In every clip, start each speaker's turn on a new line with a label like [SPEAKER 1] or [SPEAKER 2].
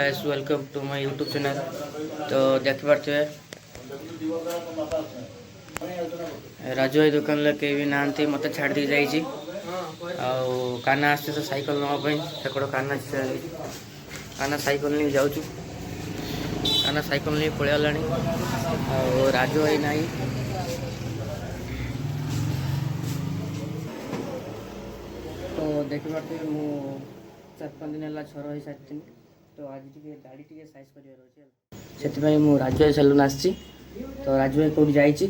[SPEAKER 1] Guys, welcome to my YouTube channel. तो देख पारे राजू भाई दुकान के भी ना मत छाड़ दी जाइए। काना आस तो सैकल नापी से काना काना सैकल नहीं जाऊँ काना सैकल नहीं पलैला राजू भाई ना तो देख पारे मु 4-5 दिन है छर हो सारी तो आज गाड़ी टी साइज कर राजू भाई सैलून आसी तो राजू भाई कौट जाइए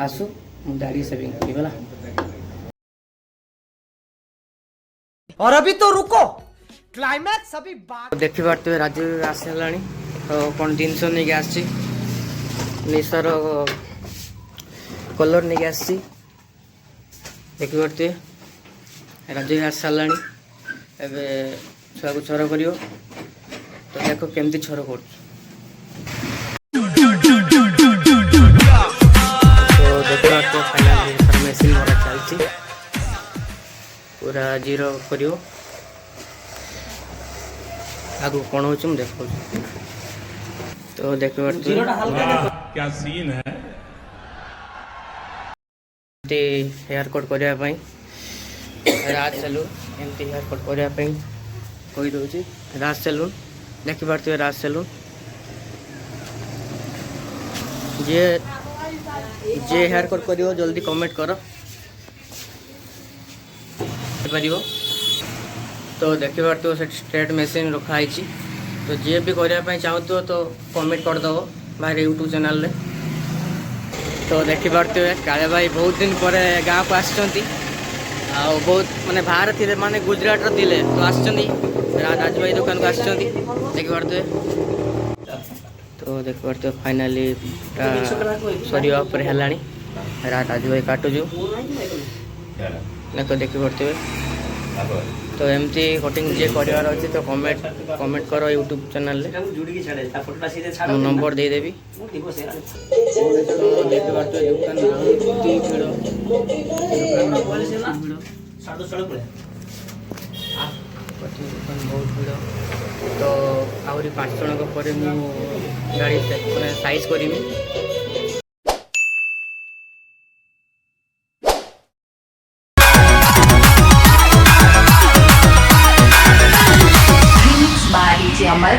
[SPEAKER 1] आसु मु दाढ़ी सेविंग करा।
[SPEAKER 2] और अभी तो रुको, क्लाइमैक्स अभी बात।
[SPEAKER 1] देख पारे राजू आसला तो कौन जिनस नहीं आसी निशर कलर नहीं आसी देख पारे राजू आस सारा एवं छुआ को छर कर तो देखो केमती छर कर तो फाइनल मेसीन मोर चलती पूरा जीरो कर आगु कौन हो देखो तो देख
[SPEAKER 3] क्या सीन है
[SPEAKER 1] हेयर कट करने राज सैलून एमती हेयर कट करने कहीदे राज सैलून देख पारे राज सैलून जे हेयर कट कर जल्दी कमेंट कर तो देख पारे से स्ट्रेट मशीन रखाई तो जी भी करने चाहूँ तो कमेंट करदेव बाहर यूट्यूब चैनल रे। तो देख पारे काले भाई बहुत दिन पर गाँव को आसछंती बहुत माने बाहर थे माने गुजरात थे तो आसछंती राजू भाई दुकान को आसछंती देख पारे तो देख पारे फाइनाली सरिया पर है राजू भाई काटुचु देख पारे तो एमती कटिंग जे करार अच्छे तो कमेंट करो यूट्यूब चैनल मो नंबर दे देवी। देख पारे दुकान बहुत भीड़ तो आहरी 5 जन पर गाड़ी साइज करी
[SPEAKER 4] Amar